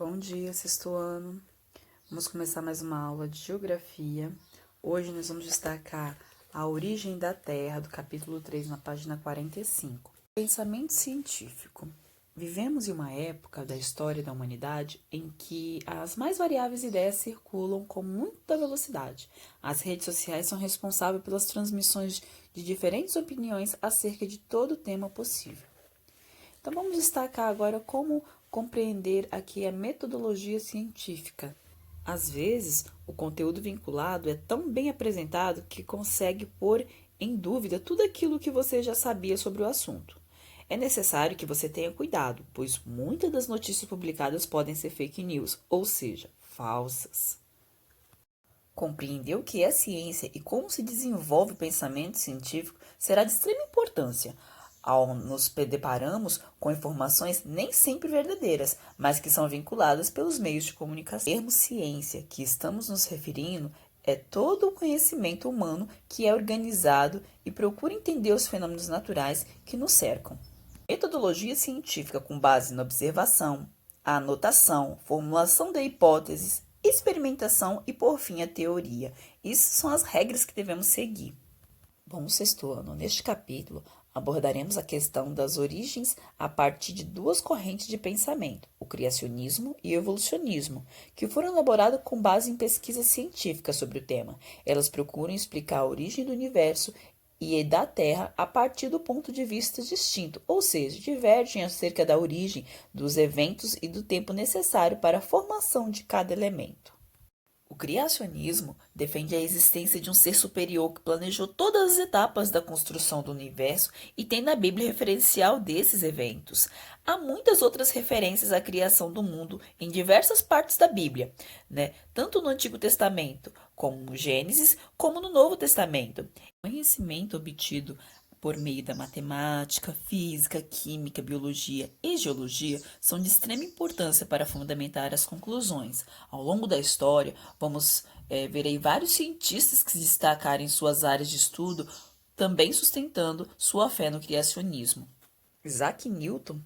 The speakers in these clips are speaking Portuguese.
Bom dia, sexto ano. Vamos começar mais uma aula de geografia. Hoje nós vamos destacar a origem da Terra, do capítulo 3, na página 45. Pensamento científico. Vivemos em uma época da história da humanidade em que as mais variáveis ideias circulam com muita velocidade. As redes sociais são responsáveis pelas transmissões de diferentes opiniões acerca de todo tema possível. Então, vamos destacar agora como compreender aqui a metodologia científica. Às vezes, o conteúdo vinculado é tão bem apresentado que consegue pôr em dúvida tudo aquilo que você já sabia sobre o assunto. É necessário que você tenha cuidado, pois muitas das notícias publicadas podem ser fake news, ou seja, falsas. Compreender o que é ciência e como se desenvolve o pensamento científico será de extrema importância ao nos depararmos com informações nem sempre verdadeiras, mas que são vinculadas pelos meios de comunicação. O termo ciência que estamos nos referindo é todo o conhecimento humano que é organizado e procura entender os fenômenos naturais que nos cercam. Metodologia científica com base na observação, a anotação, formulação de hipóteses, experimentação e, por fim, a teoria. Essas são as regras que devemos seguir. Bom, sexto ano, neste capítulo, abordaremos a questão das origens a partir de duas correntes de pensamento, o criacionismo e o evolucionismo, que foram elaboradas com base em pesquisas científicas sobre o tema. Elas procuram explicar a origem do universo e da Terra a partir do ponto de vista distinto, ou seja, divergem acerca da origem dos eventos e do tempo necessário para a formação de cada elemento. O criacionismo defende a existência de um ser superior que planejou todas as etapas da construção do universo e tem na Bíblia referencial desses eventos. Há muitas outras referências à criação do mundo em diversas partes da Bíblia, tanto no Antigo Testamento, como no Gênesis, como no Novo Testamento. O conhecimento obtido por meio da matemática, física, química, biologia e geologia são de extrema importância para fundamentar as conclusões. Ao longo da história, vamos ver aí vários cientistas que se destacaram em suas áreas de estudo, também sustentando sua fé no criacionismo. Isaac Newton,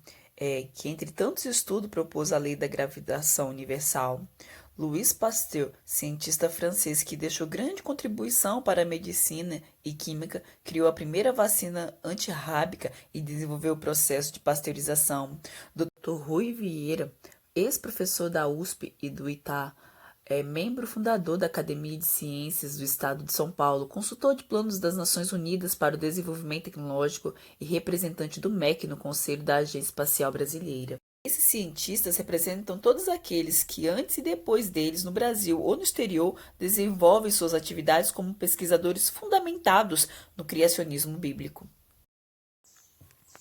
que entre tantos estudos propôs a lei da gravitação universal. Louis Pasteur, cientista francês que deixou grande contribuição para a medicina e química, criou a primeira vacina antirrábica e desenvolveu o processo de pasteurização. Dr. Rui Vieira, ex-professor da USP e do ITA, membro fundador da Academia de Ciências do Estado de São Paulo, consultor de planos das Nações Unidas para o Desenvolvimento Tecnológico e representante do MEC no Conselho da Agência Espacial Brasileira. Esses cientistas representam todos aqueles que, antes e depois deles, no Brasil ou no exterior, desenvolvem suas atividades como pesquisadores fundamentados no criacionismo bíblico.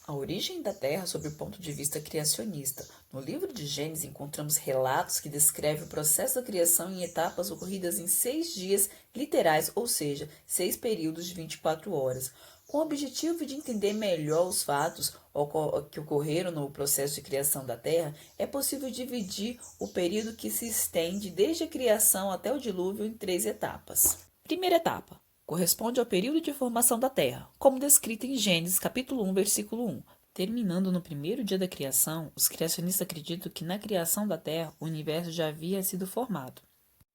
A origem da Terra sob o ponto de vista criacionista. No livro de Gênesis encontramos relatos que descrevem o processo da criação em etapas ocorridas em 6 dias literais, ou seja, 6 períodos de 24 horas. Com o objetivo de entender melhor os fatos que ocorreram no processo de criação da Terra, é possível dividir o período que se estende desde a criação até o dilúvio em 3 etapas. Primeira etapa corresponde ao período de formação da Terra, como descrito em Gênesis capítulo 1, versículo 1. Terminando no primeiro dia da criação, os criacionistas acreditam que na criação da Terra o universo já havia sido formado.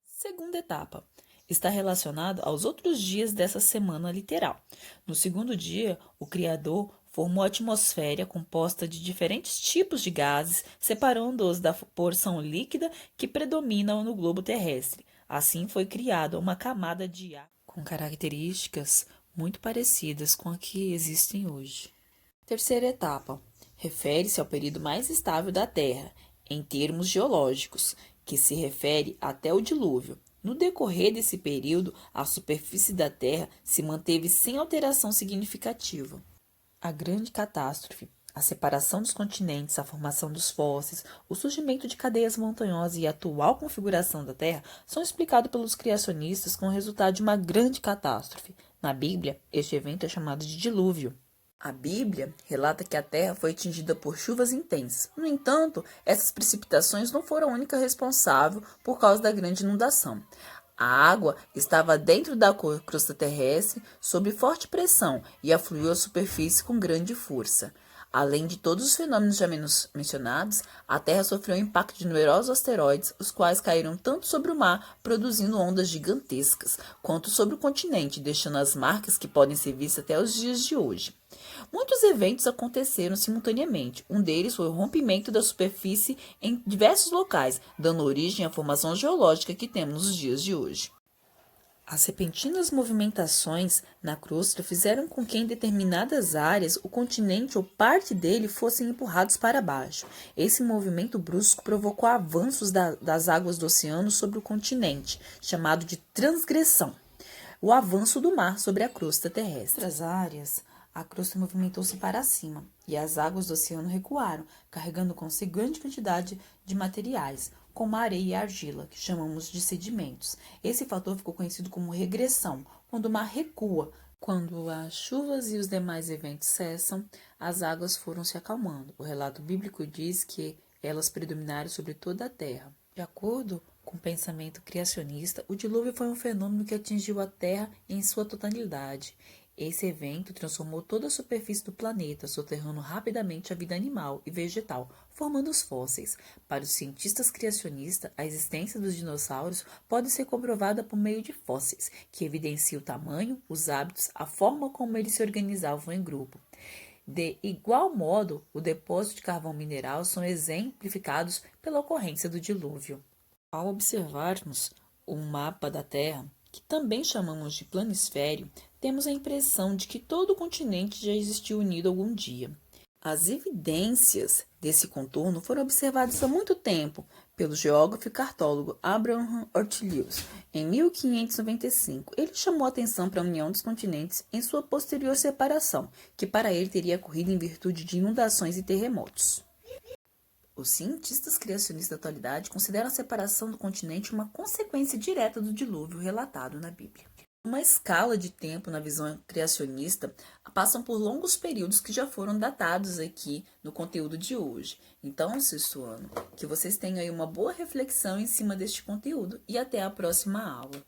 Segunda etapa está relacionado aos outros dias dessa semana literal. No segundo dia, o Criador formou a atmosfera composta de diferentes tipos de gases, separando-os da porção líquida que predomina no globo terrestre. Assim foi criada uma camada de ar com características muito parecidas com as que existem hoje. Terceira etapa refere-se ao período mais estável da Terra, em termos geológicos, que se refere até o dilúvio. No decorrer desse período, a superfície da Terra se manteve sem alteração significativa. A grande catástrofe, a separação dos continentes, a formação dos fósseis, o surgimento de cadeias montanhosas e a atual configuração da Terra são explicados pelos criacionistas como resultado de uma grande catástrofe. Na Bíblia, este evento é chamado de dilúvio. A Bíblia relata que a Terra foi atingida por chuvas intensas. No entanto, essas precipitações não foram a única responsável por causa da grande inundação. A água estava dentro da crosta terrestre sob forte pressão e afluiu à superfície com grande força. Além de todos os fenômenos já mencionados, a Terra sofreu o impacto de numerosos asteroides, os quais caíram tanto sobre o mar, produzindo ondas gigantescas, quanto sobre o continente, deixando as marcas que podem ser vistas até os dias de hoje. Muitos eventos aconteceram simultaneamente. Um deles foi o rompimento da superfície em diversos locais, dando origem à formação geológica que temos nos dias de hoje. As repentinas movimentações na crosta fizeram com que em determinadas áreas o continente ou parte dele fossem empurrados para baixo. Esse movimento brusco provocou avanços das águas do oceano sobre o continente, chamado de transgressão, o avanço do mar sobre a crosta terrestre. Outras áreas, a crosta movimentou-se para cima e as águas do oceano recuaram, carregando consigo grande quantidade de materiais, como a areia e a argila, que chamamos de sedimentos. Esse fator ficou conhecido como regressão, quando o mar recua. Quando as chuvas e os demais eventos cessam, as águas foram se acalmando. O relato bíblico diz que elas predominaram sobre toda a terra. De acordo com o pensamento criacionista, o dilúvio foi um fenômeno que atingiu a Terra em sua totalidade. Esse evento transformou toda a superfície do planeta, soterrando rapidamente a vida animal e vegetal, formando os fósseis. Para os cientistas criacionistas, a existência dos dinossauros pode ser comprovada por meio de fósseis, que evidenciam o tamanho, os hábitos, a forma como eles se organizavam em grupo. De igual modo, o depósito de carvão mineral são exemplificados pela ocorrência do dilúvio. Ao observarmos o mapa da Terra, que também chamamos de planisfério, temos a impressão de que todo o continente já existiu unido algum dia. As evidências desse contorno foram observadas há muito tempo pelo geógrafo e cartólogo Abraham Ortelius, em 1595. Ele chamou a atenção para a união dos continentes em sua posterior separação, que para ele teria ocorrido em virtude de inundações e terremotos. Os cientistas criacionistas da atualidade consideram a separação do continente uma consequência direta do dilúvio relatado na Bíblia. Uma escala de tempo na visão criacionista passam por longos períodos que já foram datados aqui no conteúdo de hoje. Então, sexto ano, que vocês tenham aí uma boa reflexão em cima deste conteúdo e até a próxima aula.